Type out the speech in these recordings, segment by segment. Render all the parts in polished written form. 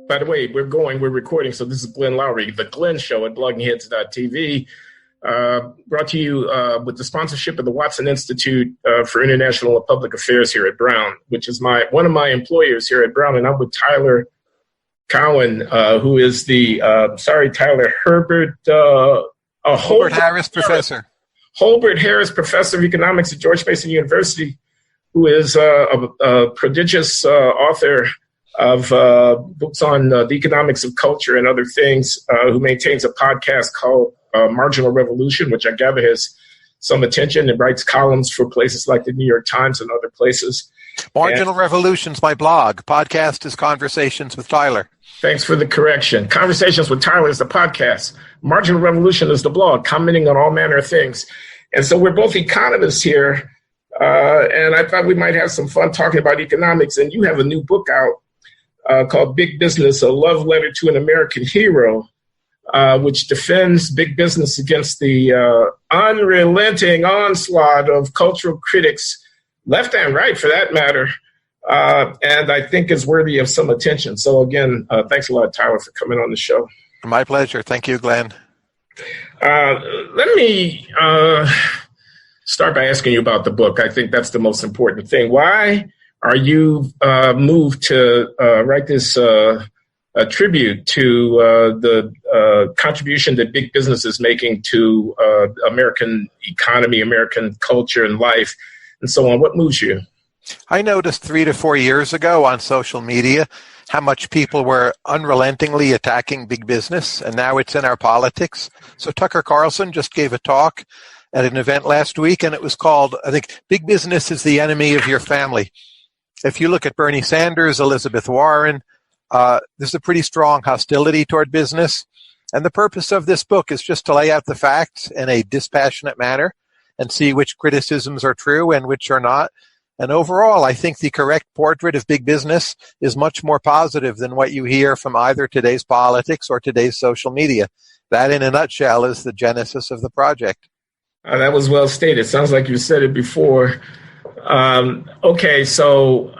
By the way, we're recording, so this is Glenn Loury, The Glenn Show at bloggingheads.tv, brought to you with the sponsorship of the Watson Institute for International and Public Affairs here at Brown, which is one of my employers here at Brown, and I'm with Tyler Cowen, who is Herbert Harris Professor. Holbert Harris Professor of Economics at George Mason University, who is a prodigious author of books on the economics of culture and other things, who maintains a podcast called Marginal Revolution, which I gather has some attention, and writes columns for places like the New York Times and other places. Marginal Revolution's my blog. Podcast is Conversations with Tyler. Thanks for the correction. Conversations with Tyler is the podcast. Marginal Revolution is the blog, commenting on all manner of things. And so we're both economists here, and I thought we might have some fun talking about economics. And you have a new book out called Big Business, a love letter to an American hero, which defends big business against the unrelenting onslaught of cultural critics, left and right for that matter, and I think is worthy of some attention. So again, thanks a lot, Tyler, for coming on the show. My pleasure. Thank you, Glenn. Let me start by asking you about the book. I think that's the most important thing. Why are you moved to write this a tribute to the contribution that big business is making to American economy, American culture and life, and so on? What moves you? I noticed 3 to 4 years ago on social media how much people were unrelentingly attacking big business, and now it's in our politics. So Tucker Carlson just gave a talk at an event last week, and it was called, I think, Big Business is the Enemy of Your Family. If you look at Bernie Sanders, Elizabeth Warren, there's a pretty strong hostility toward business. And the purpose of this book is just to lay out the facts in a dispassionate manner and see which criticisms are true and which are not. And overall, I think the correct portrait of big business is much more positive than what you hear from either today's politics or today's social media. That, in a nutshell, is the genesis of the project. That was well stated. Sounds like you said it before. Okay, so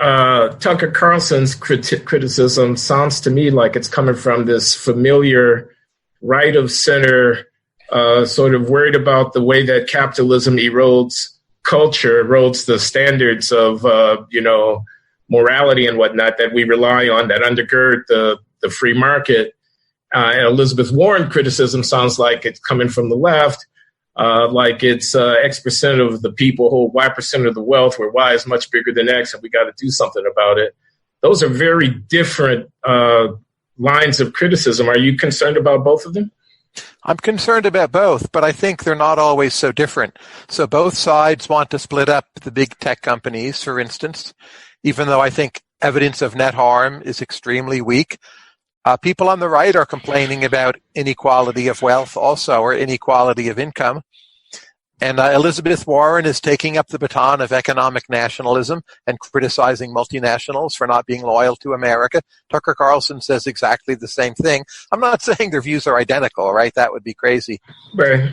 Tucker Carlson's criticism sounds to me like it's coming from this familiar right of center, sort of worried about the way that capitalism erodes culture, erodes the standards of, morality and whatnot that we rely on, that undergird the free market. And Elizabeth Warren criticism sounds like it's coming from the left. Like it's X% of the people hold Y% of the wealth, where Y is much bigger than X, and we got to do something about it. Those are very different lines of criticism. Are you concerned about both of them? I'm concerned about both, but I think they're not always so different. So both sides want to split up the big tech companies, for instance, even though I think evidence of net harm is extremely weak. People on the right are complaining about inequality of wealth also, or inequality of income. And Elizabeth Warren is taking up the baton of economic nationalism and criticizing multinationals for not being loyal to America. Tucker Carlson says exactly the same thing. I'm not saying their views are identical, right? That would be crazy. Right.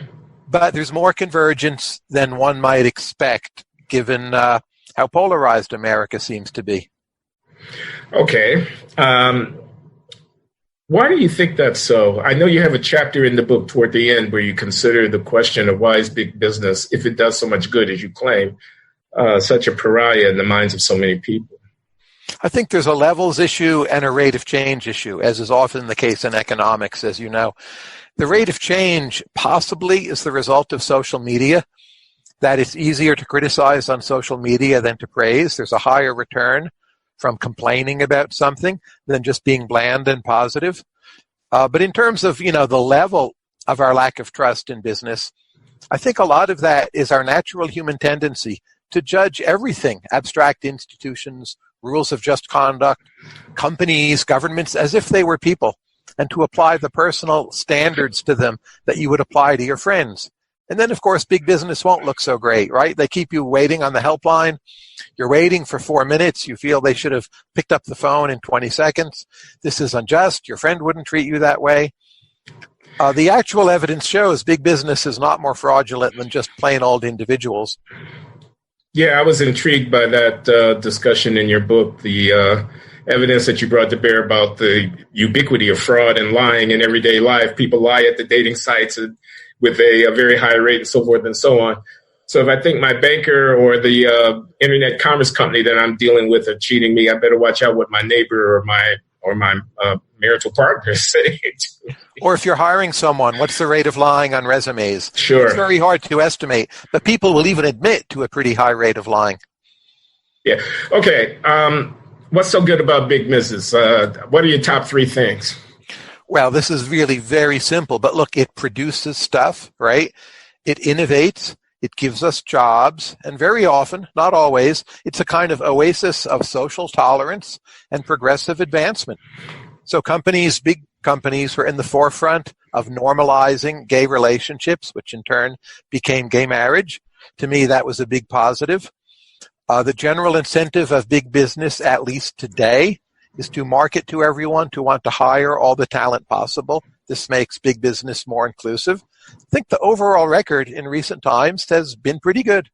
But there's more convergence than one might expect, given how polarized America seems to be. Okay. Why do you think that's so? I know you have a chapter in the book toward the end where you consider the question of why is big business, if it does so much good as you claim, such a pariah in the minds of so many people. I think there's a levels issue and a rate of change issue, as is often the case in economics, as you know. The rate of change possibly is the result of social media, that it's easier to criticize on social media than to praise. There's a higher return from complaining about something than just being bland and positive. But in terms of, the level of our lack of trust in business, I think a lot of that is our natural human tendency to judge everything, abstract institutions, rules of just conduct, companies, governments, as if they were people, and to apply the personal standards to them that you would apply to your friends. And then, of course, big business won't look so great, right? They keep you waiting on the helpline. You're waiting for 4 minutes. You feel they should have picked up the phone in 20 seconds. This is unjust. Your friend wouldn't treat you that way. The actual evidence shows big business is not more fraudulent than just plain old individuals. Yeah, I was intrigued by that discussion in your book, the evidence that you brought to bear about the ubiquity of fraud and lying in everyday life. People lie at the dating sites with a very high rate and so forth and so on. So if I think my banker or the internet commerce company that I'm dealing with are cheating me, I better watch out what my neighbor or my marital partner is saying. Or if you're hiring someone, what's the rate of lying on resumes? Sure. It's very hard to estimate, but people will even admit to a pretty high rate of lying. Yeah. Okay. What's so good about big business? What are your top three things? Well, this is really very simple, but look, it produces stuff, right? It innovates. It gives us jobs, and very often, not always, it's a kind of oasis of social tolerance and progressive advancement. So big companies were in the forefront of normalizing gay relationships, which in turn became gay marriage. To me, that was a big positive. The general incentive of big business, at least today, is to market to everyone, to want to hire all the talent possible. This makes big business more inclusive. I think the overall record in recent times has been pretty good.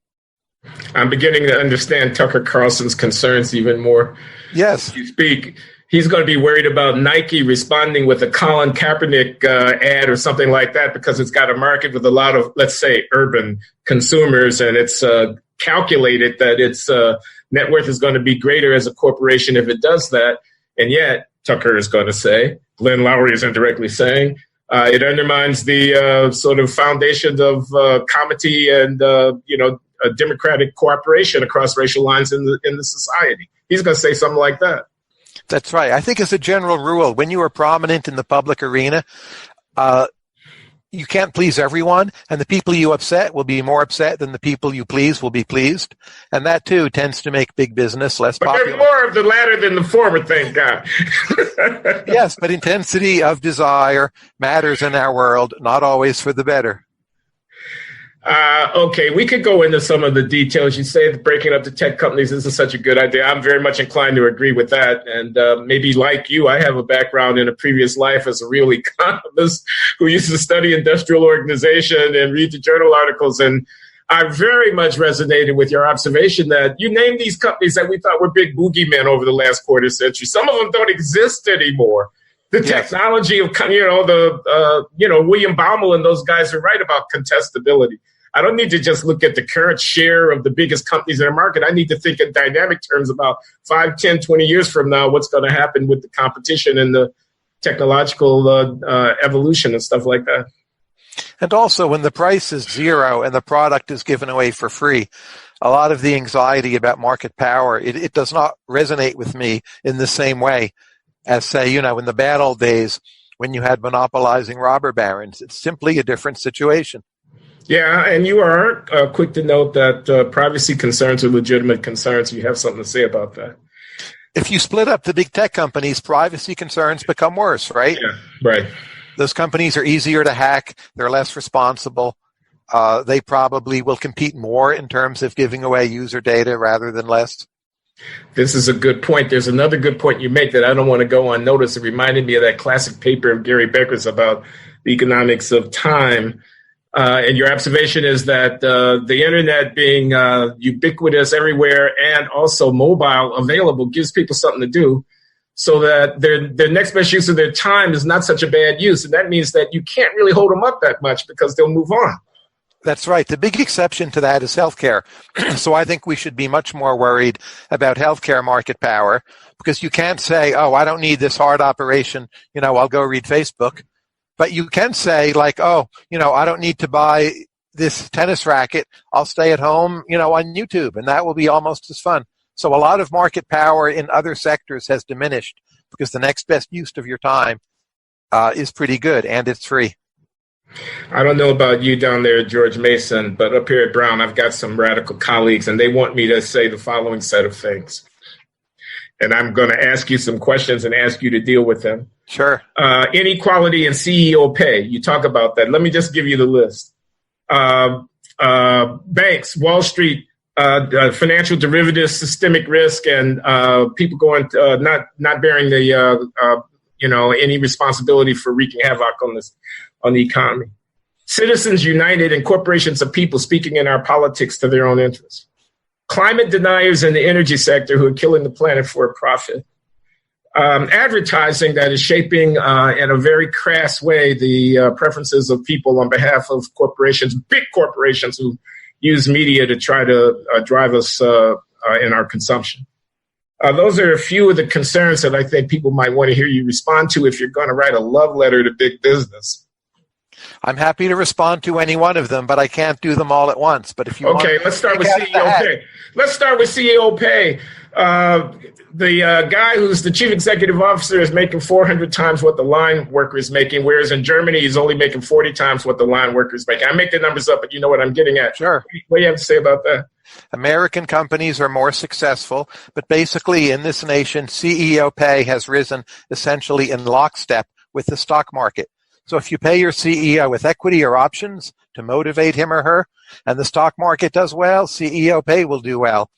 I'm beginning to understand Tucker Carlson's concerns even more. Yes. As you speak, he's going to be worried about Nike responding with a Colin Kaepernick ad or something like that because it's got a market with a lot of, let's say, urban consumers, and it's calculated that its net worth is going to be greater as a corporation if it does that. And yet, Tucker is going to say, Glenn Loury is indirectly saying, it undermines the sort of foundations of comity and a democratic cooperation across racial lines in the society. He's going to say something like that. That's right. I think as a general rule, when you are prominent in the public arena, you can't please everyone, and the people you upset will be more upset than the people you please will be pleased. And that, too, tends to make big business less popular. But there's more of the latter than the former, thank God. Yes, but intensity of desire matters in our world, not always for the better. Okay, we could go into some of the details. You say that breaking up the tech companies isn't such a good idea. I'm very much inclined to agree with that. And maybe like you, I have a background in a previous life as a real economist who used to study industrial organization and read the journal articles. And I very much resonated with your observation that you named these companies that we thought were big boogeymen over the last quarter century. Some of them don't exist anymore. The technology of, William Baumol and those guys are right about contestability. I don't need to just look at the current share of the biggest companies in the market. I need to think in dynamic terms about 5, 10, 20 years from now, what's going to happen with the competition and the technological evolution and stuff like that. And also, when the price is zero and the product is given away for free, a lot of the anxiety about market power, it does not resonate with me in the same way as, say, in the bad old days when you had monopolizing robber barons. It's simply a different situation. Yeah, and you are quick to note that privacy concerns are legitimate concerns. You have something to say about that. If you split up the big tech companies, privacy concerns become worse, right? Yeah, right. Those companies are easier to hack. They're less responsible. They probably will compete more in terms of giving away user data rather than less. This is a good point. There's another good point you make that I don't want to go unnoticed. It reminded me of that classic paper of Gary Becker's about the economics of time. And your observation is that the internet being ubiquitous everywhere and also mobile available gives people something to do so that their next best use of their time is not such a bad use. And that means that you can't really hold them up that much because they'll move on. That's right. The big exception to that is healthcare. So I think we should be much more worried about healthcare market power because you can't say, oh, I don't need this hard operation. I'll go read Facebook. But you can say like, oh, I don't need to buy this tennis racket. I'll stay at home, on YouTube, and that will be almost as fun. So a lot of market power in other sectors has diminished because the next best use of your time is pretty good, and it's free. I don't know about you down there at George Mason, but up here at Brown, I've got some radical colleagues, and they want me to say the following set of things. And I'm going to ask you some questions and ask you to deal with them. Sure. Inequality in CEO pay. You talk about that. Let me just give you the list. Banks, Wall Street, financial derivatives, systemic risk, and people going not bearing the any responsibility for wreaking havoc on the economy. Citizens united and corporations of people speaking in our politics to their own interests. Climate deniers in the energy sector who are killing the planet for a profit. advertising that is shaping in a very crass way the preferences of people on behalf of corporations, big corporations who use media to try to drive us in our consumption. Those are a few of the concerns that I think people might want to hear you respond to if you're going to write a love letter to big business. I'm happy to respond to any one of them, but I can't do them all at once. But if you okay, let's start with CEO pay. Let's start with CEO pay. The guy who's the chief executive officer is making 400 times what the line worker is making, whereas in Germany he's only making 40 times what the line worker is making. I make the numbers up, but you know what I'm getting at. Sure. What do you have to say about that? American companies are more successful, but basically in this nation, CEO pay has risen essentially in lockstep with the stock market. So if you pay your CEO with equity or options to motivate him or her, and the stock market does well, CEO pay will do well.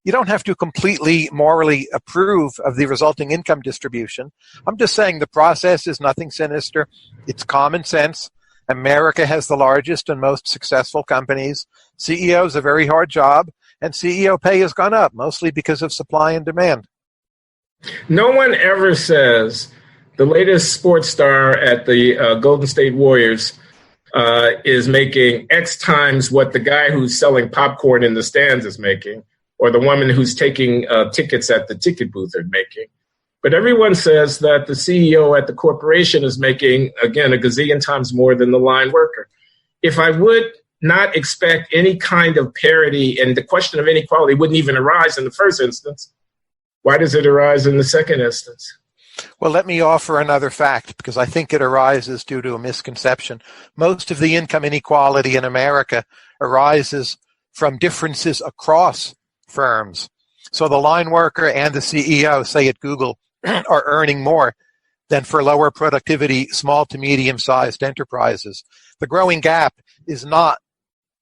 You don't have to completely morally approve of the resulting income distribution. I'm just saying the process is nothing sinister. It's common sense. America has the largest and most successful companies. CEO is a very hard job, and CEO pay has gone up, mostly because of supply and demand. No one ever says the latest sports star at the Golden State Warriors is making X times what the guy who's selling popcorn in the stands is making, or the woman who's taking tickets at the ticket booth are making. But everyone says that the CEO at the corporation is making, again, a gazillion times more than the line worker. If I would not expect any kind of parity, and the question of inequality wouldn't even arise in the first instance, why does it arise in the second instance? Well, let me offer another fact, because I think it arises due to a misconception. Most of the income inequality in America arises from differences across firms. So the line worker and the CEO, say at Google, are earning more than for lower productivity, small to medium-sized enterprises. The growing gap is not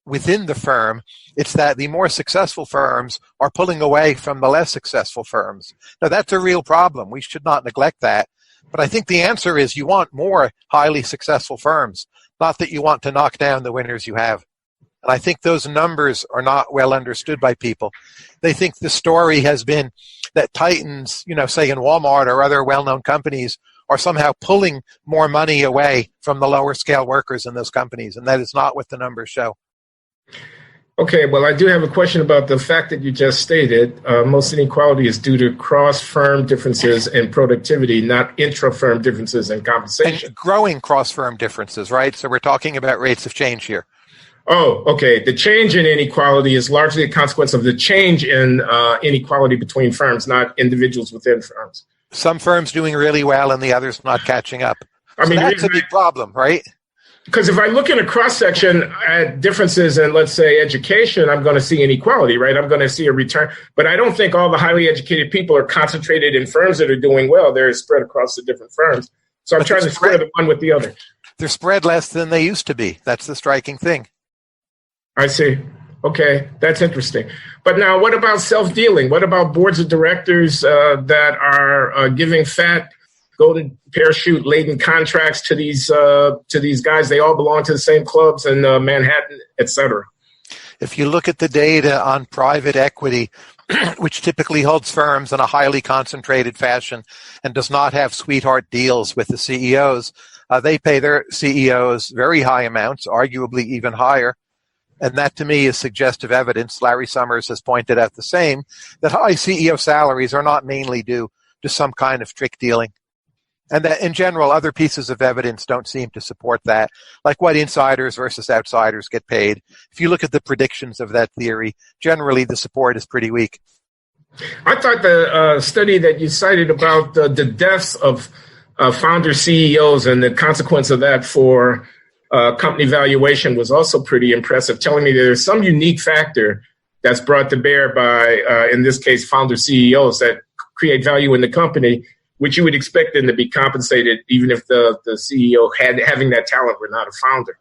within the firm. It's that the more successful firms are pulling away from the less successful firms. Now, that's a real problem. We should not neglect that. But I think the answer is you want more highly successful firms, not that you want to knock down the winners you have. And I think those numbers are not well understood by people. They think the story has been that titans, say in Walmart or other well-known companies, are somehow pulling more money away from the lower scale workers in those companies. And that is not what the numbers show. Okay, well, I do have a question about the fact that you just stated. Most inequality is due to cross-firm differences in productivity, not intra-firm differences in compensation. And growing cross-firm differences, right? So we're talking about rates of change here. Oh, okay. The change in inequality is largely a consequence of the change in inequality between firms, not individuals within firms. Some firms doing really well and the others not catching up. So that's a big problem, right? Because if I look in a cross-section at differences in, let's say, education, I'm going to see inequality, right? I'm going to see a return. But I don't think all the highly educated people are concentrated in firms that are doing well. They're spread across the different firms. So I'm trying to square the one with the other. They're spread less than they used to be. That's the striking thing. I see. Okay, that's interesting. But now what about self-dealing? What about boards of directors that are giving fat, golden parachute-laden contracts to these guys? They all belong to the same clubs in Manhattan, et cetera. If you look at the data on private equity, which typically holds firms in a highly concentrated fashion and does not have sweetheart deals with the CEOs, they pay their CEOs very high amounts, arguably even higher. And that, to me, is suggestive evidence. Larry Summers has pointed out the same, that high CEO salaries are not mainly due to some kind of trick dealing. And that, in general, other pieces of evidence don't seem to support that, like what insiders versus outsiders get paid. If you look at the predictions of that theory, generally the support is pretty weak. I thought the study that you cited about the deaths of founder CEOs and the consequence of that for company valuation was also pretty impressive, telling me that there's some unique factor that's brought to bear by, in this case, founder CEOs that create value in the company, which you would expect them to be compensated even if the CEO having that talent were not a founder.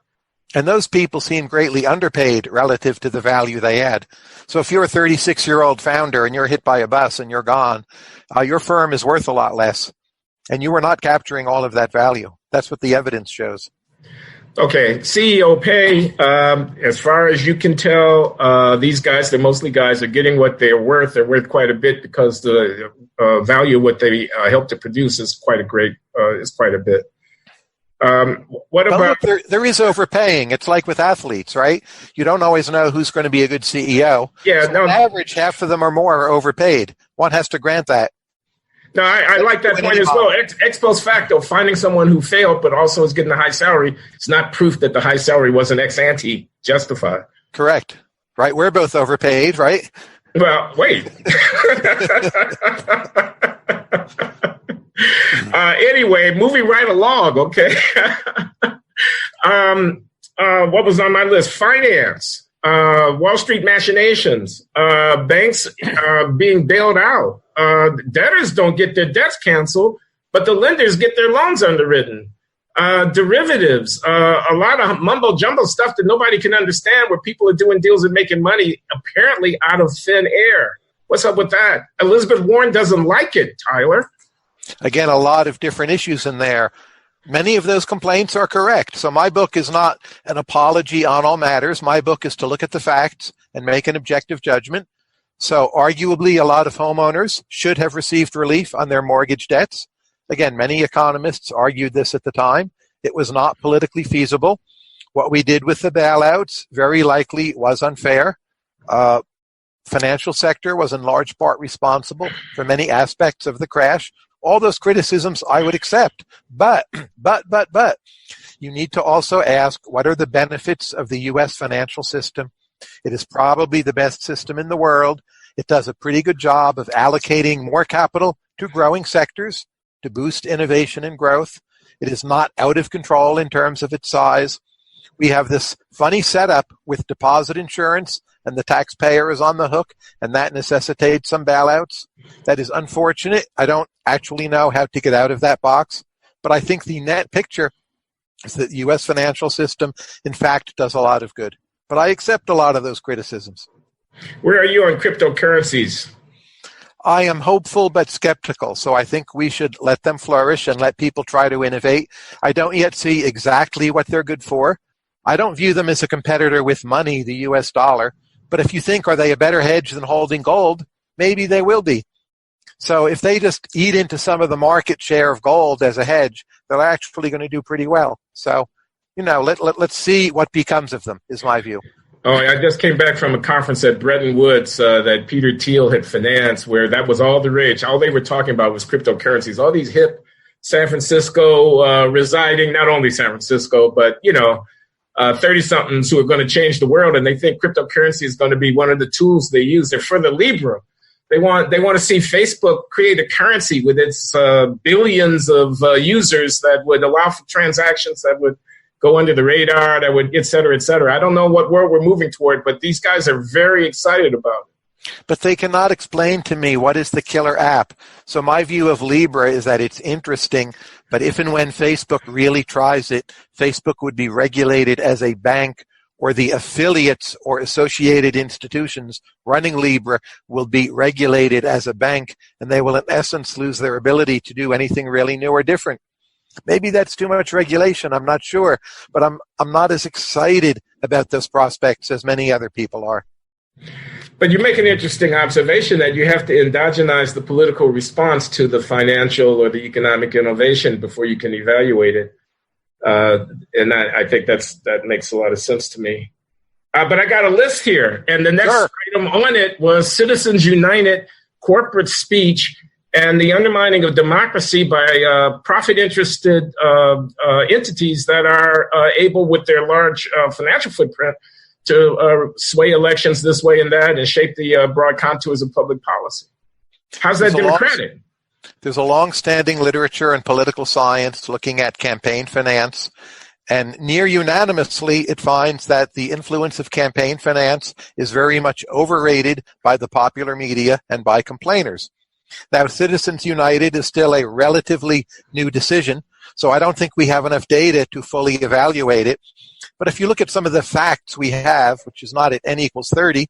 And those people seem greatly underpaid relative to the value they add. So if you're a 36-year-old founder and you're hit by a bus and you're gone, your firm is worth a lot less. And you are not capturing all of that value. That's what the evidence shows. Okay, CEO pay. As far as you can tell, these guys, they're mostly guys, are getting what they're worth. They're worth quite a bit because the value of what they help to produce is quite a bit. What about? Look, there is overpaying. It's like with athletes, right? You don't always know who's going to be a good CEO. Yeah, so no. On average, half of them or more are overpaid. One has to grant that. No, I like that point as well. Ex post facto, finding someone who failed but also is getting a high salary, it's not proof that the high salary wasn't ex ante justified. Correct. Right? We're both overpaid, right? Well, wait. Anyway, moving right along, okay. What was on my list? Finance, Wall Street machinations, banks being bailed out. Debtors don't get their debts canceled, but the lenders get their loans underwritten. Derivatives, a lot of mumbo jumbo stuff that nobody can understand, where people are doing deals and making money apparently out of thin air. What's up with that? Elizabeth Warren doesn't like it, Tyler. Again, a lot of different issues in there. Many of those complaints are correct. So my book is not an apology on all matters. My book is to look at the facts and make an objective judgment. So arguably, a lot of homeowners should have received relief on their mortgage debts. Again, many economists argued this at the time. It was not politically feasible. What we did with the bailouts very likely was unfair. Financial sector was in large part responsible for many aspects of the crash. All those criticisms I would accept. But, you need to also ask, what are the benefits of the U.S. financial system? It is probably the best system in the world. It does a pretty good job of allocating more capital to growing sectors to boost innovation and growth. It is not out of control in terms of its size. We have this funny setup with deposit insurance, and the taxpayer is on the hook, and that necessitates some bailouts. That is unfortunate. I don't actually know how to get out of that box, but I think the net picture is that the U.S. financial system, in fact, does a lot of good. But I accept a lot of those criticisms. Where are you on cryptocurrencies? I am hopeful but skeptical, so I think we should let them flourish and let people try to innovate. I don't yet see exactly what they're good for. I don't view them as a competitor with money, the U.S. dollar. But if you think, are they a better hedge than holding gold? Maybe they will be. So if they just eat into some of the market share of gold as a hedge, they're actually going to do pretty well. So, let's see what becomes of them, is my view. Oh, I just came back from a conference at Bretton Woods that Peter Thiel had financed, where that was all the rage. All they were talking about was cryptocurrencies. All these hip San Francisco residing, not only San Francisco, but, 30-somethings who are going to change the world, and they think cryptocurrency is going to be one of the tools they use. They're for the Libra. They want to see Facebook create a currency with its billions of users that would allow for transactions that would go under the radar, that would, et cetera, et cetera. I don't know what world we're moving toward, but these guys are very excited about it. But they cannot explain to me what is the killer app. So my view of Libra is that it's interesting, but if and when Facebook really tries it, Facebook would be regulated as a bank, or the affiliates or associated institutions running Libra will be regulated as a bank, and they will in essence lose their ability to do anything really new or different. Maybe that's too much regulation, I'm not sure, but I'm not as excited about those prospects as many other people are. But you make an interesting observation that you have to endogenize the political response to the financial or the economic innovation before you can evaluate it. And I think that makes a lot of sense to me. But I got a list here, and the next item on it was Citizens United corporate speech and the undermining of democracy by profit-interested entities that are able, with their large financial footprint, to sway elections this way and that and shape the broad contours of public policy. How's that democratic? There's a long-standing literature in political science looking at campaign finance, and near unanimously it finds that the influence of campaign finance is very much overrated by the popular media and by complainers. Now, Citizens United is still a relatively new decision, so I don't think we have enough data to fully evaluate it. But if you look at some of the facts we have, which is not at n equals 30,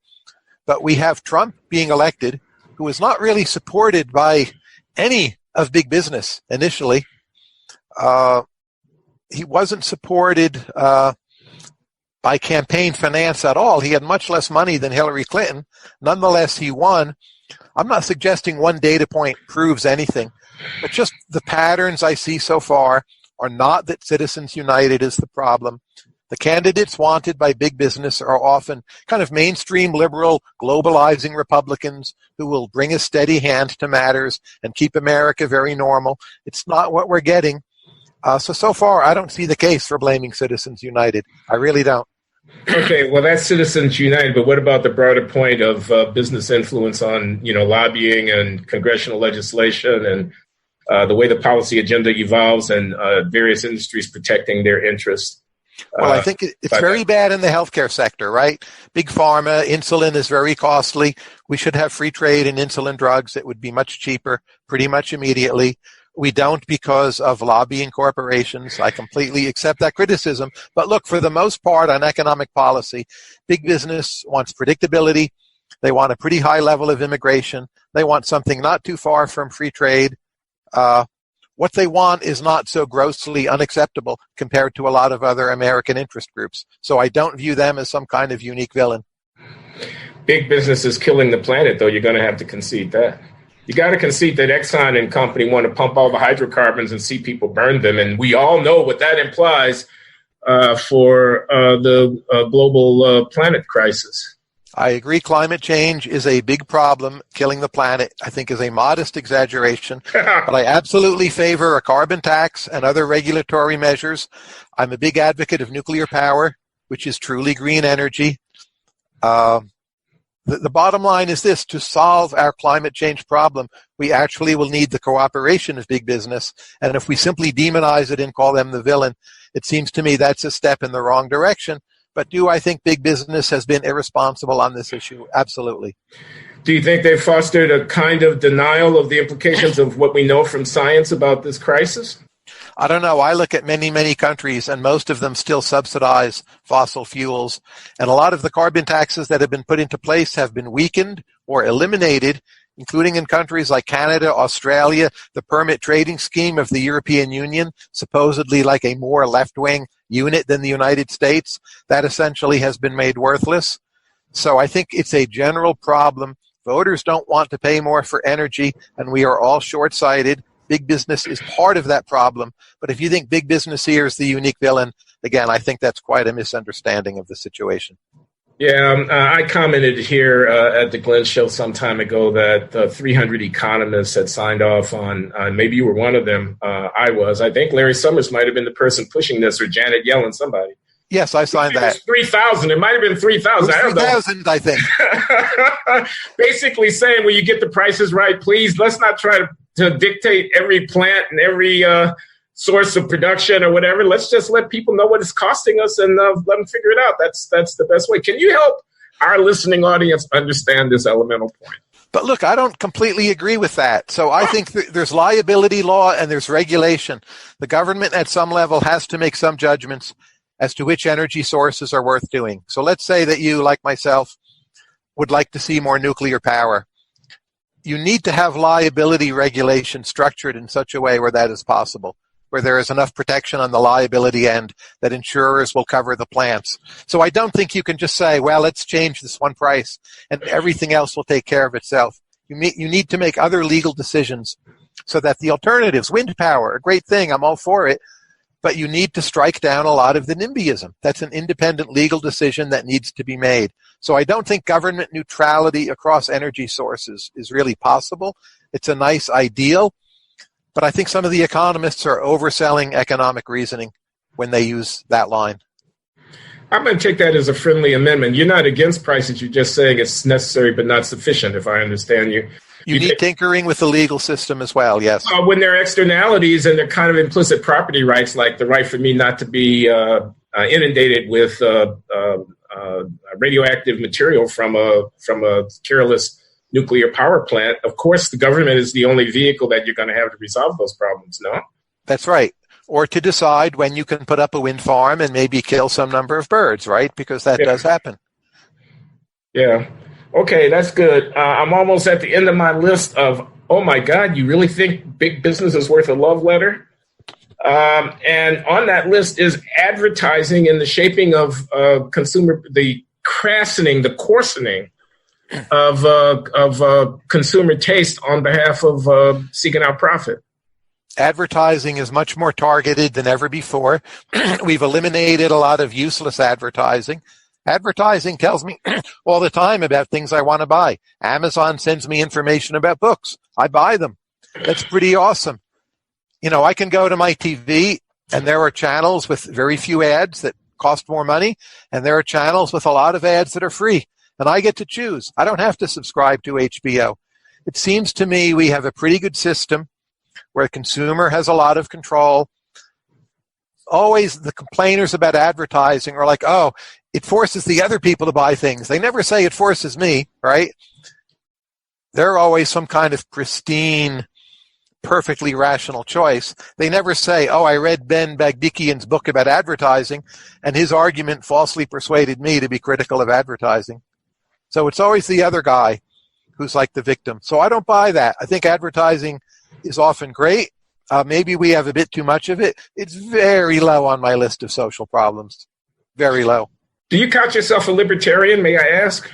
but we have Trump being elected, who is not really supported by any of big business initially. he wasn't supported by campaign finance at all. He had much less money than Hillary Clinton. Nonetheless, he won. I'm not suggesting one data point proves anything, but just the patterns I see so far are not that Citizens United is the problem. The candidates wanted by big business are often kind of mainstream liberal, globalizing Republicans who will bring a steady hand to matters and keep America very normal. It's not what we're getting. So far, I don't see the case for blaming Citizens United. I really don't. Okay, well, that's Citizens United, but what about the broader point of business influence on, lobbying and congressional legislation and the way the policy agenda evolves and various industries protecting their interests? Well, I think it's very bad in the healthcare sector, right? Big pharma, insulin is very costly. We should have free trade in insulin drugs. It would be much cheaper pretty much immediately. We don't because of lobbying corporations. I completely accept that criticism. But look, for the most part on economic policy, big business wants predictability. They want a pretty high level of immigration. They want something not too far from free trade. What they want is not so grossly unacceptable compared to a lot of other American interest groups. So I don't view them as some kind of unique villain. Big business is killing the planet, though. You're going to have to concede that. You got to concede that Exxon and company want to pump all the hydrocarbons and see people burn them. And we all know what that implies for the global planet crisis. I agree climate change is a big problem. Killing the planet, I think, is a modest exaggeration. But I absolutely favor a carbon tax and other regulatory measures. I'm a big advocate of nuclear power, which is truly green energy. The bottom line is this: to solve our climate change problem, we actually will need the cooperation of big business. And if we simply demonize it and call them the villain, it seems to me that's a step in the wrong direction. But do I think big business has been irresponsible on this issue? Absolutely. Do you think they've fostered a kind of denial of the implications of what we know from science about this crisis? I don't know. I look at many, many countries, and most of them still subsidize fossil fuels. And a lot of the carbon taxes that have been put into place have been weakened or eliminated, including in countries like Canada, Australia, the permit trading scheme of the European Union, supposedly like a more left-wing unit than the United States. That essentially has been made worthless. So I think it's a general problem. Voters don't want to pay more for energy, and we are all short-sighted. Big business is part of that problem. But if you think big business here is the unique villain, again, I think that's quite a misunderstanding of the situation. Yeah, I commented here at the Glenn Show some time ago that 300 economists had signed off on, maybe you were one of them, I was. I think Larry Summers might have been the person pushing this, or Janet Yellen, somebody. Yes, I signed that. 3,000. It might have been 3,000. 3,000, I think. Basically saying, when you get the prices right, please, let's not try to dictate every plant and every source of production or whatever. Let's just let people know what it's costing us and let them figure it out. That's the best way. Can you help our listening audience understand this elemental point? But look, I don't completely agree with that. So I think there's liability law and there's regulation. The government at some level has to make some judgments as to which energy sources are worth doing. So let's say that you, like myself, would like to see more nuclear power. You need to have liability regulation structured in such a way where that is possible, where there is enough protection on the liability end that insurers will cover the plants. So I don't think you can just say, well, let's change this one price and everything else will take care of itself. You need to make other legal decisions so that the alternatives, wind power, a great thing, I'm all for it, but you need to strike down a lot of the NIMBYism. That's an independent legal decision that needs to be made. So I don't think government neutrality across energy sources is really possible. It's a nice ideal. But I think some of the economists are overselling economic reasoning when they use that line. I'm going to take that as a friendly amendment. You're not against prices. You're just saying it's necessary but not sufficient, if I understand you. You need tinkering with the legal system as well, yes. When there are externalities and they're kind of implicit property rights, like the right for me not to be inundated with radioactive material from a careless nuclear power plant, of course, the government is the only vehicle that you're going to have to resolve those problems, no? That's right. Or to decide when you can put up a wind farm and maybe kill some number of birds, right? Because that does happen. Yeah. Okay, that's good. I'm almost at the end of my list of, oh my God, you really think big business is worth a love letter? And on that list is advertising and the shaping of consumer, the crassening, the coarsening of consumer taste on behalf of seeking out profit. Advertising is much more targeted than ever before. We've eliminated a lot of useless advertising. Advertising tells me all the time about things I want to buy. Amazon sends me information about books. I buy them. That's pretty awesome. You know, I can go to my TV and there are channels with very few ads that cost more money, and there are channels with a lot of ads that are free, and I get to choose. I don't have to subscribe to HBO. It seems to me we have a pretty good system where the consumer has a lot of control. Always the complainers about advertising are like, oh, it forces the other people to buy things. They never say it forces me, right? They're always some kind of pristine, perfectly rational choice. They never say, oh, I read Ben Bagdikian's book about advertising, and his argument falsely persuaded me to be critical of advertising. So it's always the other guy who's like the victim. So I don't buy that. I think advertising is often great. Maybe we have a bit too much of it. It's very low on my list of social problems. Very low. Do you count yourself a libertarian, may I ask?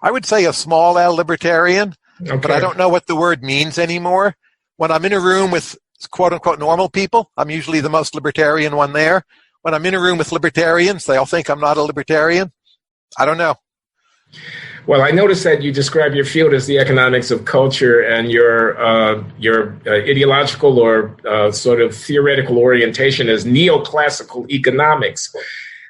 I would say a small L libertarian, Okay. but I don't know what the word means anymore. When I'm in a room with quote-unquote normal people, I'm usually the most libertarian one there. When I'm in a room with libertarians, they all think I'm not a libertarian. I don't know. Well, I noticed that you describe your field as the economics of culture, and your ideological or sort of theoretical orientation is neoclassical economics.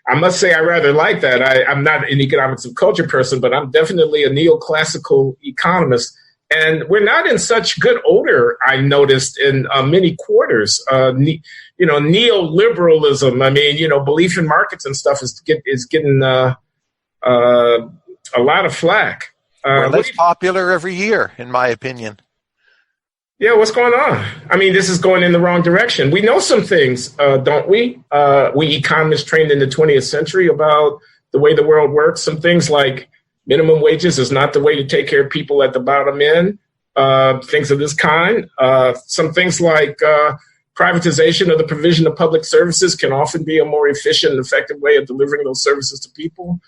I must say I rather like that. I'm not an economics of culture person, but I'm definitely a neoclassical economist. And we're not in such good odor, I noticed, in many quarters. Neoliberalism, I mean, belief in markets and stuff is getting a lot of flack. We're less popular every year, in my opinion. Yeah, what's going on? I mean, this is going in the wrong direction. We know some things, don't we? We economists trained in the 20th century about the way the world works. Some things like minimum wages is not the way to take care of people at the bottom end, things of this kind. Some things like privatization of the provision of public services can often be a more efficient and effective way of delivering those services to people.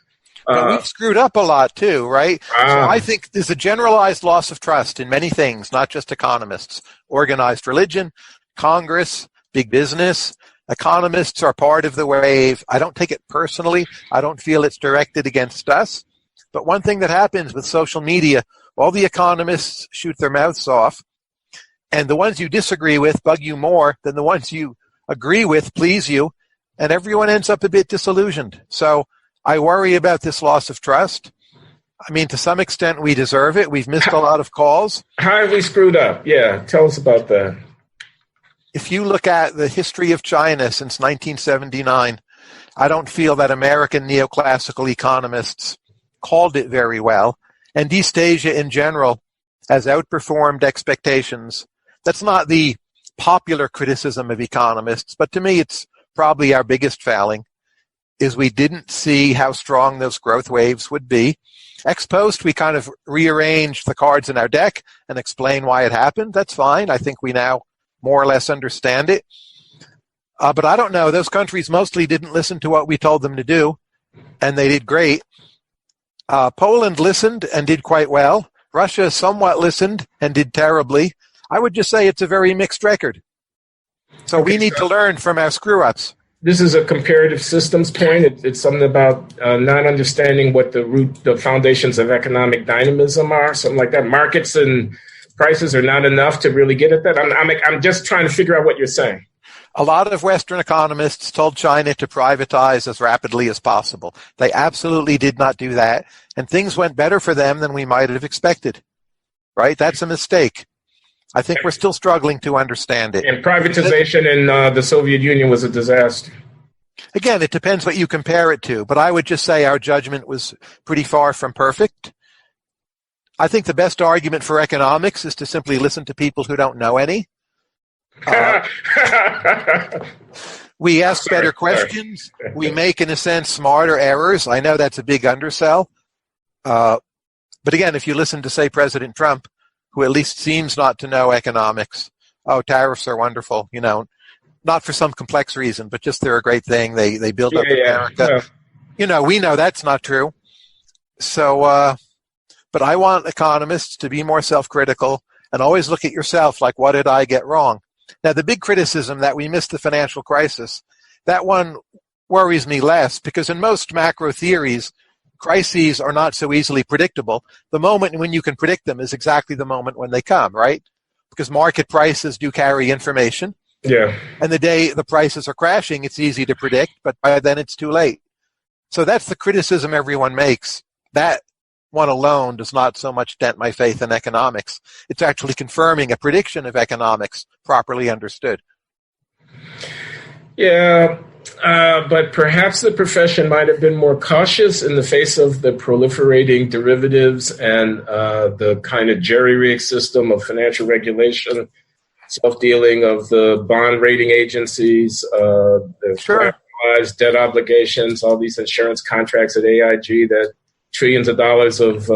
But we've screwed up a lot too, right? So I think there's a generalized loss of trust in many things, not just economists. Organized religion, Congress, big business. Economists are part of the wave. I don't take it personally. I don't feel it's directed against us. But one thing that happens with social media, all the economists shoot their mouths off, and the ones you disagree with bug you more than the ones you agree with please you, and everyone ends up a bit disillusioned. So I worry about this loss of trust. I mean, to some extent, we deserve it. We've missed a lot of calls. How have we screwed up? Yeah, tell us about that. If you look at the history of China since 1979, I don't feel that American neoclassical economists called it very well. And East Asia in general has outperformed expectations. That's not the popular criticism of economists, but to me, it's probably our biggest failing. Is we didn't see how strong those growth waves would be. Ex post, we kind of rearranged the cards in our deck and explain why it happened. That's fine. I think we now more or less understand it. But I don't know. Those countries mostly didn't listen to what we told them to do, and they did great. Poland listened and did quite well. Russia somewhat listened and did terribly. I would just say it's a very mixed record. So we need to learn from our screw-ups. This is a comparative systems point. It's something about not understanding what the foundations of economic dynamism are, something like that. Markets and prices are not enough to really get at that. I'm just trying to figure out what you're saying. A lot of Western economists told China to privatize as rapidly as possible. They absolutely did not do that, and things went better for them than we might have expected. Right? That's a mistake. I think we're still struggling to understand it. And privatization in the Soviet Union was a disaster. Again, it depends what you compare it to, but I would just say our judgment was pretty far from perfect. I think the best argument for economics is to simply listen to people who don't know any. We ask better questions. We make, in a sense, smarter errors. I know that's a big undersell. But again, if you listen to, say, President Trump, who at least seems not to know economics, oh, tariffs are wonderful, not for some complex reason, but just they're a great thing. They build up America. Yeah. We know that's not true. So, but I want economists to be more self-critical and always look at yourself like, what did I get wrong? Now, the big criticism that we missed the financial crisis, that one worries me less, because in most macro theories, crises are not so easily predictable. The moment when you can predict them is exactly the moment when they come, right? Because market prices do carry information. Yeah. And the day the prices are crashing, it's easy to predict, but by then it's too late. So that's the criticism everyone makes. That one alone does not so much dent my faith in economics. It's actually confirming a prediction of economics properly understood. Yeah, but perhaps the profession might have been more cautious in the face of the proliferating derivatives and the kind of jerry-rig system of financial regulation, self-dealing of the bond rating agencies, the debt obligations, all these insurance contracts at AIG that trillions of dollars of,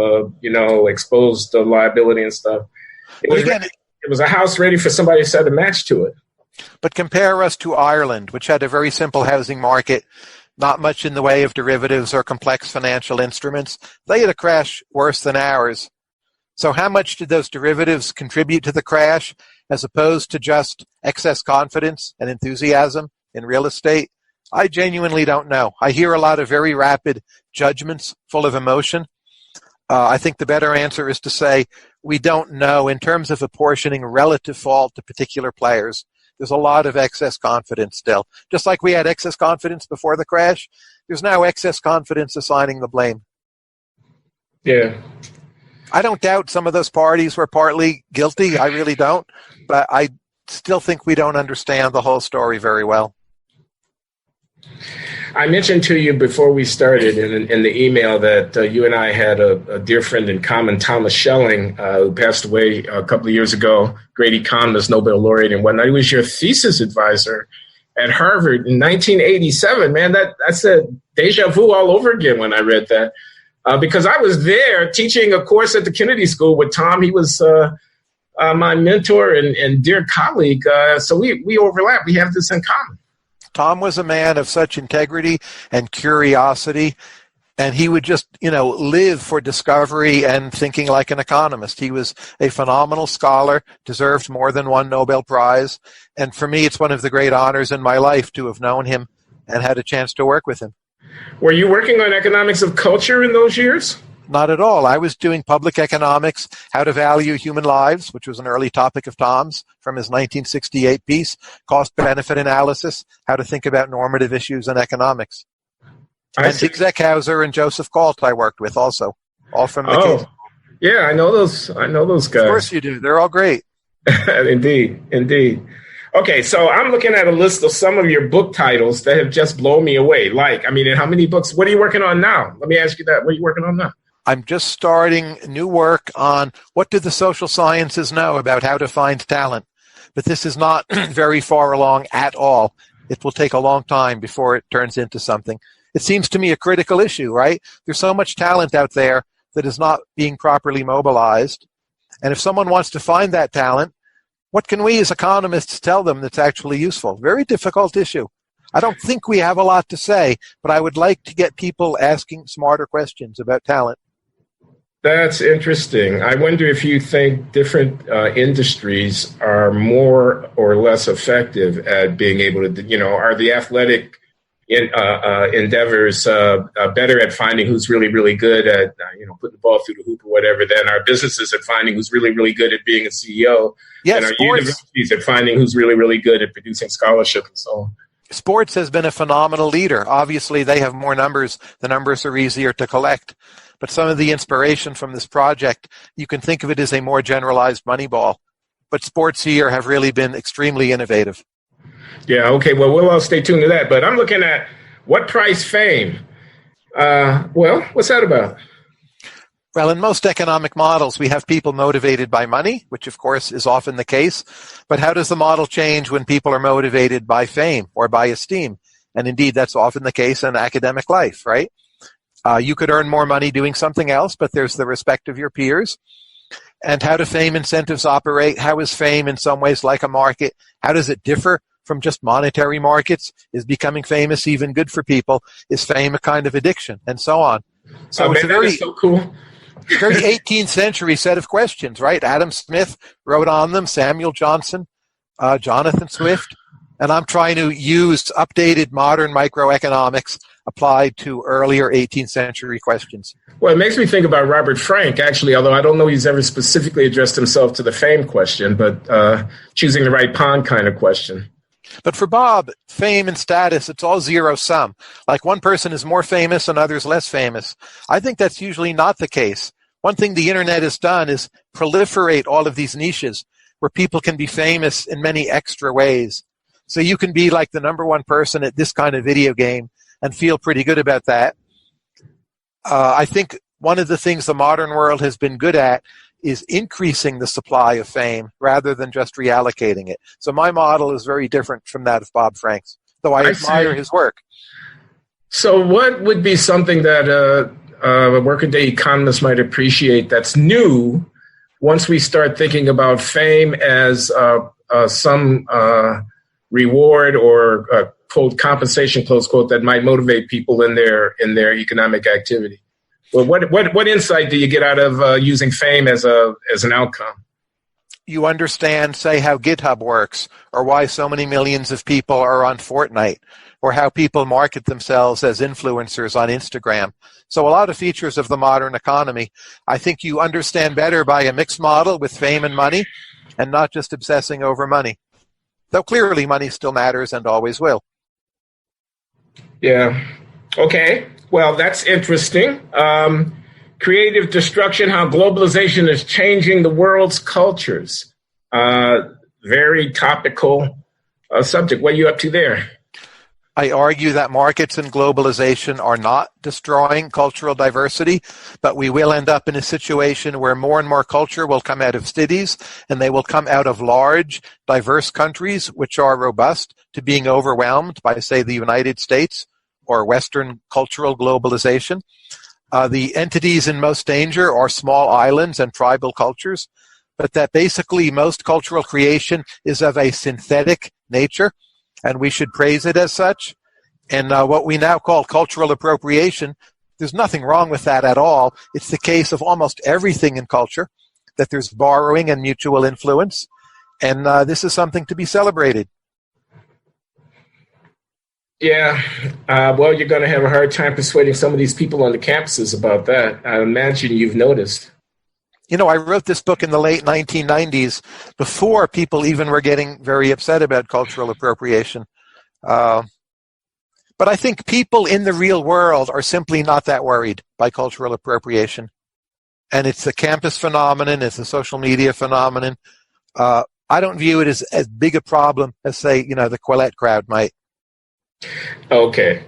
exposed liability and stuff. It was a house ready for somebody to set a match to it. But compare us to Ireland, which had a very simple housing market, not much in the way of derivatives or complex financial instruments. They had a crash worse than ours. So how much did those derivatives contribute to the crash as opposed to just excess confidence and enthusiasm in real estate? I genuinely don't know. I hear a lot of very rapid judgments full of emotion. I think the better answer is to say we don't know in terms of apportioning relative fault to particular players. There's a lot of excess confidence still. Just like we had excess confidence before the crash, there's now excess confidence assigning the blame. Yeah. I don't doubt some of those parties were partly guilty. I really don't. But I still think we don't understand the whole story very well. I mentioned to you before we started in the email that you and I had a dear friend in common, Thomas Schelling, who passed away a couple of years ago, great economist, Nobel laureate and whatnot. He was your thesis advisor at Harvard in 1987. Man, that's a deja vu all over again when I read that. Because I was there teaching a course at the Kennedy School with Tom. He was my mentor and dear colleague. So we overlap. We have this in common. Tom was a man of such integrity and curiosity, and he would just, live for discovery and thinking like an economist. He was a phenomenal scholar, deserved more than one Nobel Prize, and for me, it's one of the great honors in my life to have known him and had a chance to work with him. Were you working on economics of culture in those years? Not at all. I was doing public economics, how to value human lives, which was an early topic of Tom's from his 1968 piece, cost-benefit analysis, how to think about normative issues in economics. And Dick Zeckhauser and Joseph Galt I worked with also, all from the case. Yeah, I know those guys. Of course you do. They're all great. Indeed. Okay, so I'm looking at a list of some of your book titles that have just blown me away. And how many books? What are you working on now? Let me ask you that. What are you working on now? I'm just starting new work on what do the social sciences know about how to find talent. But this is not very far along at all. It will take a long time before it turns into something. It seems to me a critical issue, right? There's so much talent out there that is not being properly mobilized. And if someone wants to find that talent, what can we as economists tell them that's actually useful? Very difficult issue. I don't think we have a lot to say, but I would like to get people asking smarter questions about talent. That's interesting. I wonder if you think different industries are more or less effective at being able to, are the athletic endeavors better at finding who's really, really good at, putting the ball through the hoop or whatever than our businesses at finding who's really, really good at being a CEO. Yes, and our universities at finding who's really, really good at producing scholarship and so on. Sports has been a phenomenal leader. Obviously, they have more numbers. The numbers are easier to collect. But some of the inspiration from this project, you can think of it as a more generalized Moneyball. But sports here have really been extremely innovative. Yeah, okay. Well, we'll all stay tuned to that. But I'm looking at what price fame? What's that about? Well, in most economic models, we have people motivated by money, which of course is often the case. But how does the model change when people are motivated by fame or by esteem? And indeed, that's often the case in academic life, right? You could earn more money doing something else, but there's the respect of your peers. And how do fame incentives operate? How is fame in some ways like a market? How does it differ from just monetary markets? Is becoming famous even good for people? Is fame a kind of addiction? And so on. So it's a very, so cool. very 18th century set of questions, right? Adam Smith wrote on them, Samuel Johnson, Jonathan Swift, and I'm trying to use updated modern microeconomics applied to earlier 18th century questions. Well, it makes me think about Robert Frank, actually, although I don't know he's ever specifically addressed himself to the fame question, but choosing the right pond kind of question. But for Bob, fame and status, it's all zero sum. Like one person is more famous and others less famous. I think that's usually not the case. One thing the internet has done is proliferate all of these niches where people can be famous in many extra ways. So you can be like the number one person at this kind of video game and feel pretty good about that. I think one of the things the modern world has been good at is increasing the supply of fame rather than just reallocating it. So my model is very different from that of Bob Frank's, though I admire his work. So what would be something that a workaday economist might appreciate that's new once we start thinking about fame as some reward or quote compensation, close quote, that might motivate people in their economic activity? Well, what insight do you get out of using fame as an outcome? You understand, say, how GitHub works, or why so many millions of people are on Fortnite, or how people market themselves as influencers on Instagram. So a lot of features of the modern economy, I think you understand better by a mixed model with fame and money, and not just obsessing over money. Though clearly money still matters and always will. Yeah. Okay. Well, that's interesting. Creative destruction, how globalization is changing the world's cultures. Very topical subject. What are you up to there? I argue that markets and globalization are not destroying cultural diversity, but we will end up in a situation where more and more culture will come out of cities, and they will come out of large, diverse countries, which are robust to being overwhelmed by, say, the United States or Western cultural globalization. The entities in most danger are small islands and tribal cultures, but that basically most cultural creation is of a synthetic nature, and we should praise it as such. And what we now call cultural appropriation, there's nothing wrong with that at all. It's the case of almost everything in culture, that there's borrowing and mutual influence, and this is something to be celebrated. Yeah, well, you're going to have a hard time persuading some of these people on the campuses about that. I imagine you've noticed. You know, I wrote this book in the late 1990s before people even were getting very upset about cultural appropriation. But I think people in the real world are simply not that worried by cultural appropriation. And it's a campus phenomenon. It's a social media phenomenon. I don't view it as big a problem as, say, the Quillette crowd might. Okay.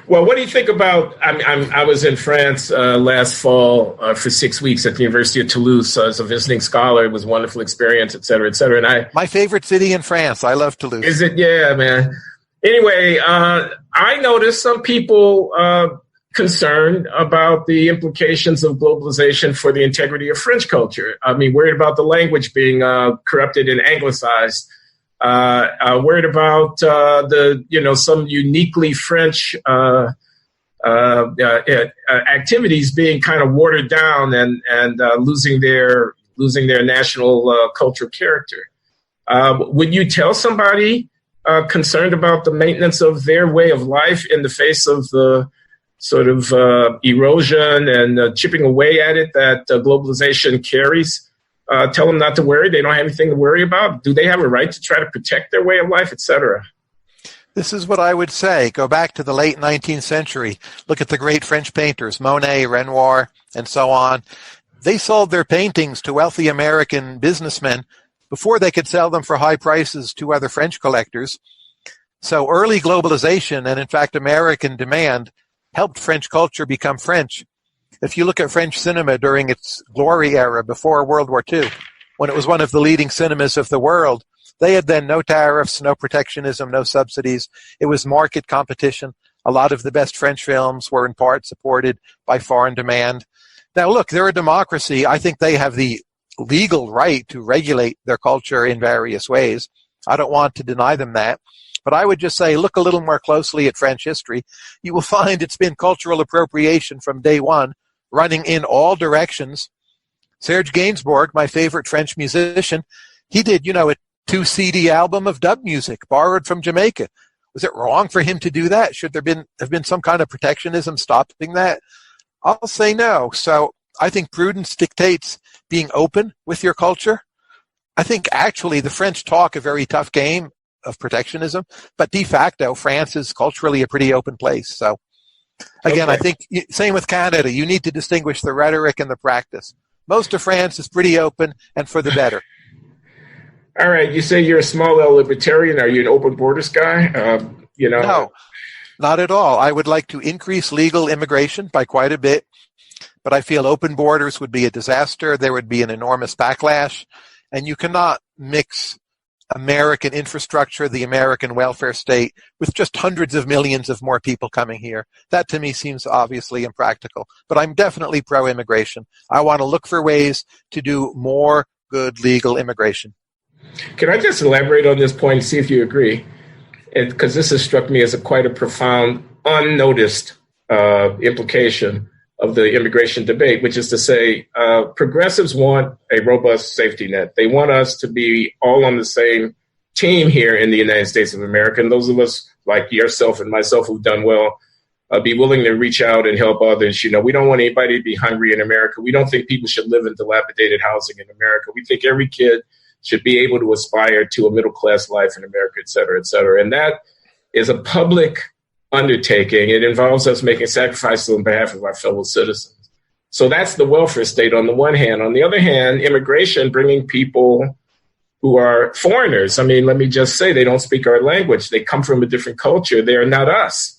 Well, what do you think about, I was in France last fall for 6 weeks at the University of Toulouse as a visiting scholar. It was a wonderful experience, et cetera, et cetera. And my favorite city in France. I love Toulouse. Is it? Yeah, man. Anyway, I noticed some people concerned about the implications of globalization for the integrity of French culture. I mean, worried about the language being corrupted and anglicized. Worried about some uniquely French activities being kind of watered down and losing their national cultural character. Would you tell somebody concerned about the maintenance of their way of life in the face of the sort of erosion and chipping away at it that globalization carries? Tell them not to worry. They don't have anything to worry about. Do they have a right to try to protect their way of life, et cetera? This is what I would say. Go back to the late 19th century. Look at the great French painters, Monet, Renoir, and so on. They sold their paintings to wealthy American businessmen before they could sell them for high prices to other French collectors. So early globalization, and in fact American demand, helped French culture become French. If you look at French cinema during its glory era before World War II, when it was one of the leading cinemas of the world, they had then no tariffs, no protectionism, no subsidies. It was market competition. A lot of the best French films were in part supported by foreign demand. Now, look, they're a democracy. I think they have the legal right to regulate their culture in various ways. I don't want to deny them that. But I would just say, look a little more closely at French history. You will find it's been cultural appropriation from day one, running in all directions. Serge Gainsbourg, my favorite French musician, he did, a 2 CD album of dub music borrowed from Jamaica. Was it wrong for him to do that? Should there have been some kind of protectionism stopping that? I'll say no. So I think prudence dictates being open with your culture. I think actually the French talk a very tough game of protectionism, but de facto France is culturally a pretty open place. So again, okay. I think same with Canada. You need to distinguish the rhetoric and the practice. Most of France is pretty open and for the better. All right. You say you're a small L libertarian. Are you an open borders guy? No, not at all. I would like to increase legal immigration by quite a bit, but I feel open borders would be a disaster. There would be an enormous backlash, and you cannot mix American infrastructure, the American welfare state, with just hundreds of millions of more people coming here. That to me seems obviously impractical, but I'm definitely pro-immigration. I want to look for ways to do more good legal immigration. Can I just elaborate on this point and see if you agree? Because this has struck me as quite a profound, unnoticed implication of the immigration debate, which is to say progressives want a robust safety net. They want us to be all on the same team here in the United States of America. And those of us like yourself and myself who've done well, be willing to reach out and help others. We don't want anybody to be hungry in America. We don't think people should live in dilapidated housing in America. We think every kid should be able to aspire to a middle-class life in America, et cetera, et cetera. And that is a public undertaking. It involves us making sacrifices on behalf of our fellow citizens. So that's the welfare state on the one hand. On the other hand, immigration, bringing people who are foreigners. I mean, let me just say, they don't speak our language. They come from a different culture. They are not us.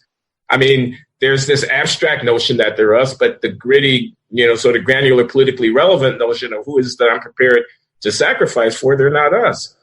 I mean, there's this abstract notion that they're us, but the gritty, sort of granular, politically relevant notion of who is that I'm prepared to sacrifice for, they're not us.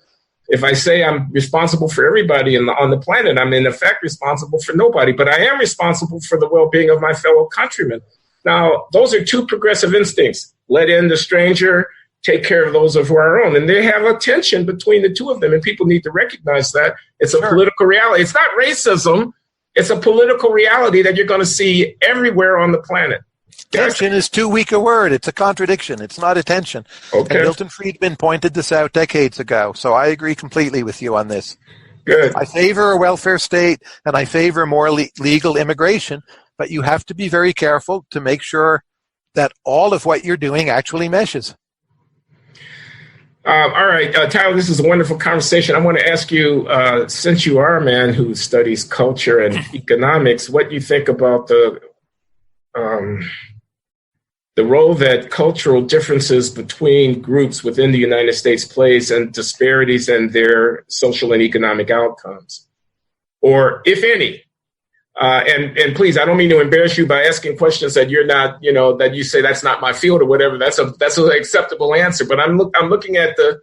If I say I'm responsible for everybody on the planet, I'm in effect responsible for nobody, but I am responsible for the well-being of my fellow countrymen. Now, those are two progressive instincts. Let in the stranger, take care of those of our own. And they have a tension between the two of them, and people need to recognize that. It's a political reality. It's not racism. It's a political reality that you're going to see everywhere on the planet. Tension is too weak a word. It's a contradiction. It's not a tension. Okay. And Milton Friedman pointed this out decades ago, so I agree completely with you on this. Good. I favor a welfare state, and I favor more legal immigration, but you have to be very careful to make sure that all of what you're doing actually meshes. All right, Tyler, this is a wonderful conversation. I want to ask you, since you are a man who studies culture and economics, what you think about the role that cultural differences between groups within the United States plays and disparities in their social and economic outcomes, or if any. And please, I don't mean to embarrass you by asking questions that you're not, that you say that's not my field or whatever. That's an acceptable answer. But I'm looking at the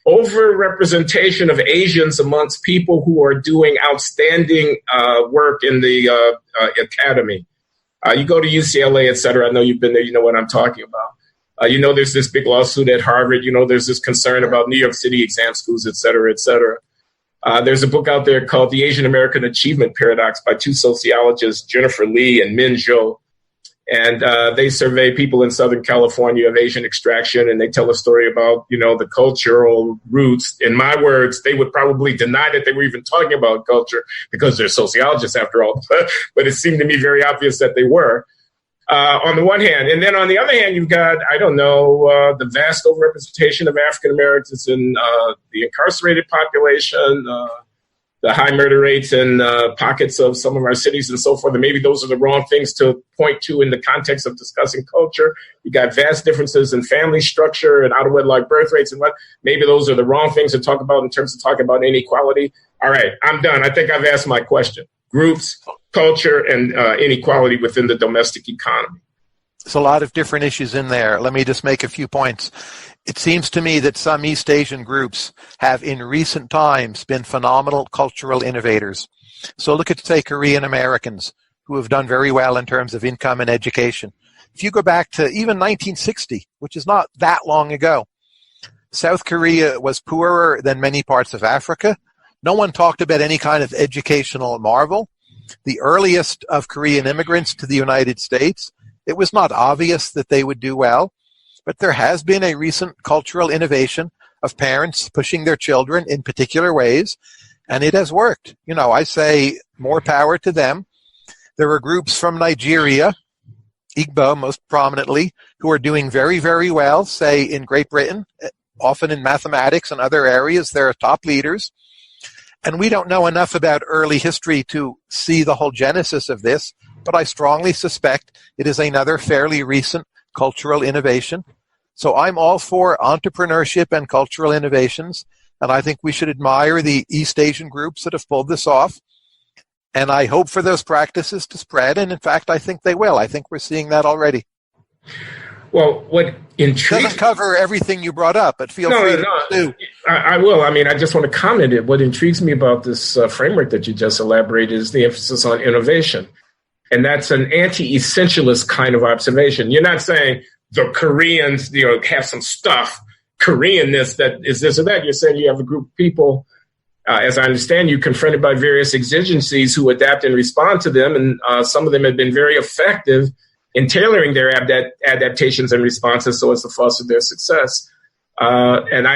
overrepresentation of Asians amongst people who are doing outstanding work in the academy. You go to UCLA, et cetera. I know you've been there. You know what I'm talking about. There's this big lawsuit at Harvard. There's this concern about New York City exam schools, et cetera, et cetera. There's a book out there called The Asian American Achievement Paradox by two sociologists, Jennifer Lee and Min Zhou. And they survey people in Southern California of Asian extraction, and they tell a story about, the cultural roots. In my words, they would probably deny that they were even talking about culture because they're sociologists after all. But it seemed to me very obvious that they were. On the one hand. And then on the other hand, you've got, the vast overrepresentation of African Americans in the incarcerated population, the high murder rates in pockets of some of our cities and so forth. And maybe those are the wrong things to point to in the context of discussing culture. You got vast differences in family structure and out-of-wedlock birth rates and what. Maybe those are the wrong things to talk about in terms of talking about inequality. All right, I'm done. I think I've asked my question. Groups, culture, and inequality within the domestic economy. There's a lot of different issues in there. Let me just make a few points. It seems to me that some East Asian groups have in recent times been phenomenal cultural innovators. So look at, say, Korean Americans who have done very well in terms of income and education. If you go back to even 1960, which is not that long ago, South Korea was poorer than many parts of Africa. No one talked about any kind of educational marvel. The earliest of Korean immigrants to the United States, it was not obvious that they would do well, but there has been a recent cultural innovation of parents pushing their children in particular ways, and it has worked. I say more power to them. There are groups from Nigeria, Igbo most prominently, who are doing very, very well, say in Great Britain, often in mathematics and other areas. They're top leaders. And we don't know enough about early history to see the whole genesis of this, but I strongly suspect it is another fairly recent cultural innovation. So I'm all for entrepreneurship and cultural innovations, and I think we should admire the East Asian groups that have pulled this off. And I hope for those practices to spread, and in fact, I think they will. I think we're seeing that already. Well, what intrigues... Doesn't cover everything you brought up, but feel free to. I will. I just want to comment. What intrigues me about this framework that you just elaborated is the emphasis on innovation. And that's an anti-essentialist kind of observation. You're not saying the Koreans, have some stuff, Koreanness that is this or that. You're saying you have a group of people, as I understand you, confronted by various exigencies who adapt and respond to them. And some of them have been very effective in tailoring their adaptations and responses so as to foster their success. And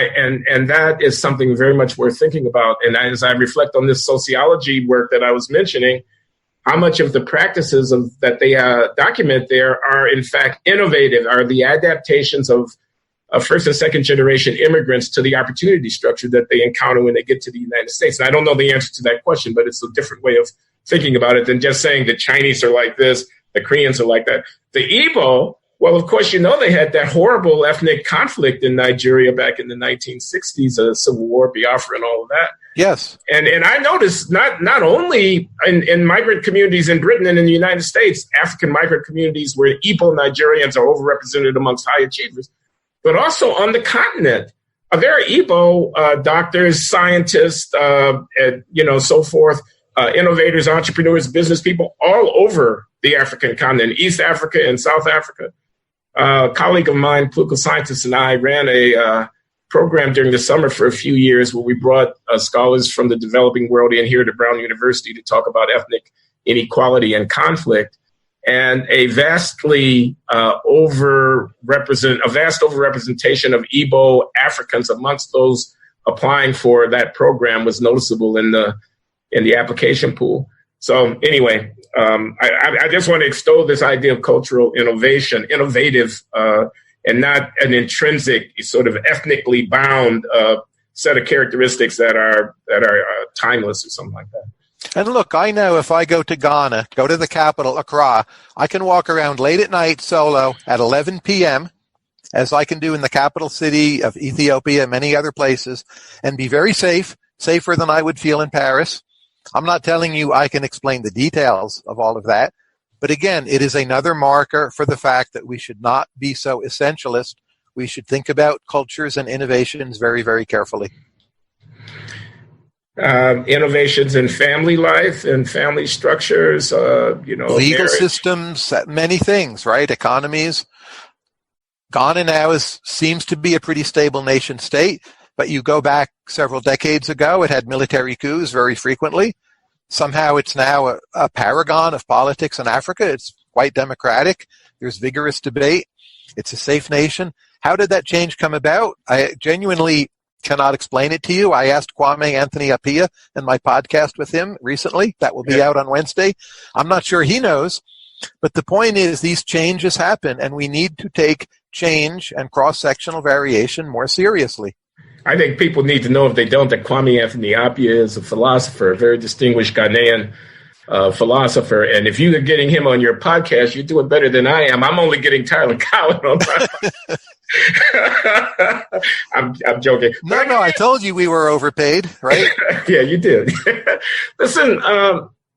that is something very much worth thinking about. And as I reflect on this sociology work that I was mentioning, how much of the practices that they document there are in fact innovative, are the adaptations of first and second generation immigrants to the opportunity structure that they encounter when they get to the United States. And I don't know the answer to that question, but it's a different way of thinking about it than just saying the Chinese are like this, the Koreans are like that. The Igbo, well, of course, they had that horrible ethnic conflict in Nigeria back in the 1960s, Civil War, Biafra, and all of that. Yes. And I noticed not only in migrant communities in Britain and in the United States, African migrant communities where Igbo Nigerians are overrepresented amongst high achievers, but also on the continent. There are Igbo doctors, scientists, so forth, innovators, entrepreneurs, business people all over the African continent, East Africa and South Africa. A colleague of mine, political scientist, and I ran a program during the summer for a few years where we brought scholars from the developing world in here to Brown University to talk about ethnic inequality and conflict. And a vast overrepresentation of Igbo Africans amongst those applying for that program was noticeable in the application pool. So anyway, I just want to extol this idea of cultural innovation, innovative, and not an intrinsic sort of ethnically bound set of characteristics that are timeless or something like that. And look, I know if I go to Ghana, go to the capital, Accra, I can walk around late at night solo at 11 p.m., as I can do in the capital city of Ethiopia and many other places, and be very safe, safer than I would feel in Paris. I'm not telling you I can explain the details of all of that, but again, it is another marker for the fact that we should not be so essentialist. We should think about cultures and innovations very, very carefully. Innovations in family life and family structures, legal marriage. Systems, many things, right? Economies. Ghana now seems to be a pretty stable nation state, but you go back several decades ago, it had military coups very frequently. Somehow it's now a paragon of politics in Africa. It's quite democratic. There's vigorous debate. It's a safe nation. How did that change come about? I genuinely cannot explain it to you. I asked Kwame Anthony Appiah in my podcast with him recently. That will be out on Wednesday. I'm not sure he knows. But the point is these changes happen, and we need to take change and cross-sectional variation more seriously. I think people need to know, if they don't, that Kwame Anthony Appiah is a philosopher, a very distinguished Ghanaian philosopher. And if you are getting him on your podcast, you're doing better than I am. I'm only getting Tyler Cowen on my I'm joking. No, I told you we were overpaid, right? Yeah, you did. Listen,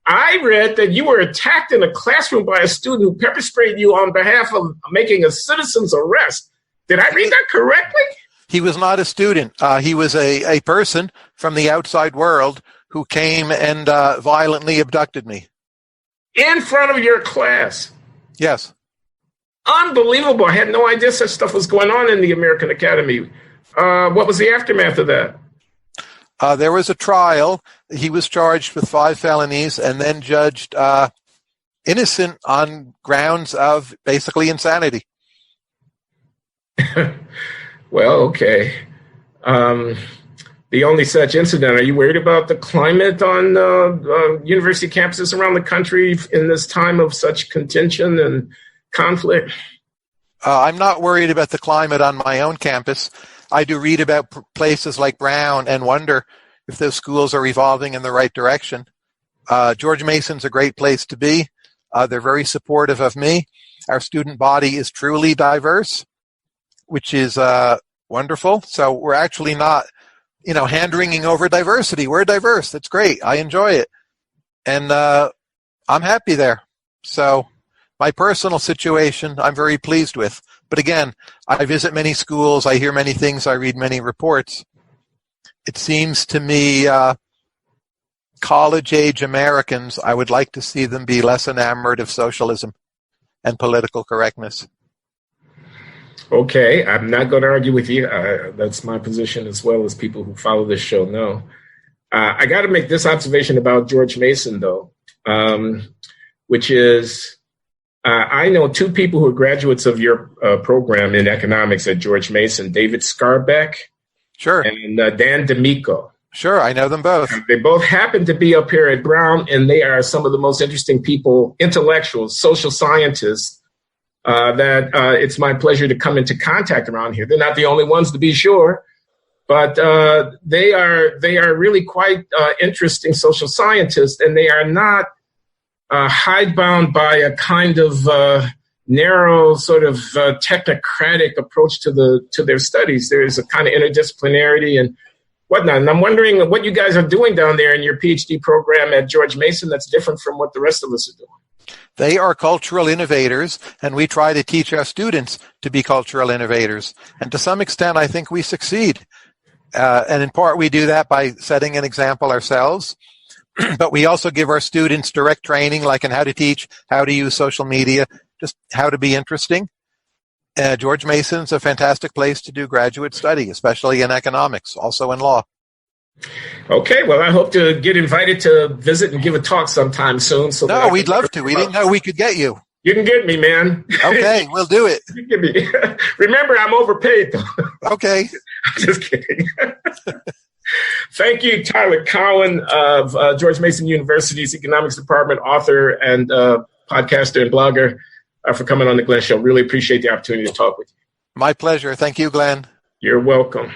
I read that you were attacked in a classroom by a student who pepper sprayed you on behalf of making a citizen's arrest. Did I read that correctly? He was not a student. He was a person from the outside world who came and violently abducted me. In front of your class? Yes. Unbelievable. I had no idea such stuff was going on in the American Academy. What was the aftermath of that? There was a trial. He was charged with 5 felonies and then judged innocent on grounds of basically insanity. Well, okay. The only such incident, are you worried about the climate on university campuses around the country in this time of such contention and conflict? I'm not worried about the climate on my own campus. I do read about places like Brown and wonder if those schools are evolving in the right direction. George Mason's a great place to be. They're very supportive of me. Our student body is truly diverse, which is wonderful. So we're actually not, hand-wringing over diversity. We're diverse. That's great. I enjoy it. And I'm happy there. So my personal situation, I'm very pleased with. But again, I visit many schools. I hear many things. I read many reports. It seems to me college-age Americans, I would like to see them be less enamored of socialism and political correctness. Okay, I'm not going to argue with you. That's my position, as well as people who follow this show know. I got to make this observation about George Mason, though, which is I know 2 people who are graduates of your program in economics at George Mason, David Scarbeck, sure, and Dan D'Amico. Sure, I know them both. They both happen to be up here at Brown, and they are some of the most interesting people, intellectuals, social scientists, that it's my pleasure to come into contact around here. They're not the only ones, to be sure, but they are really quite interesting social scientists, and they are not hidebound by a kind of narrow sort of technocratic approach to their studies. There is a kind of interdisciplinarity and whatnot. And I'm wondering what you guys are doing down there in your PhD program at George Mason that's different from what the rest of us are doing. They are cultural innovators, and we try to teach our students to be cultural innovators. And to some extent, I think we succeed. And in part, we do that by setting an example ourselves. But we also give our students direct training, like in how to teach, how to use social media, just how to be interesting. George Mason's a fantastic place to do graduate study, especially in economics, also in law. Okay, well, I hope to get invited to visit and give a talk sometime soon. No, we'd love to. We didn't know we could get you. You can get me, man. Okay, we'll do it. You can get me. Remember, I'm overpaid, though. Okay. I'm just kidding. Thank you, Tyler Cowen of George Mason University's Economics Department, author and podcaster and blogger, for coming on the Glenn Show. Really appreciate the opportunity to talk with you. My pleasure. Thank you, Glenn. You're welcome.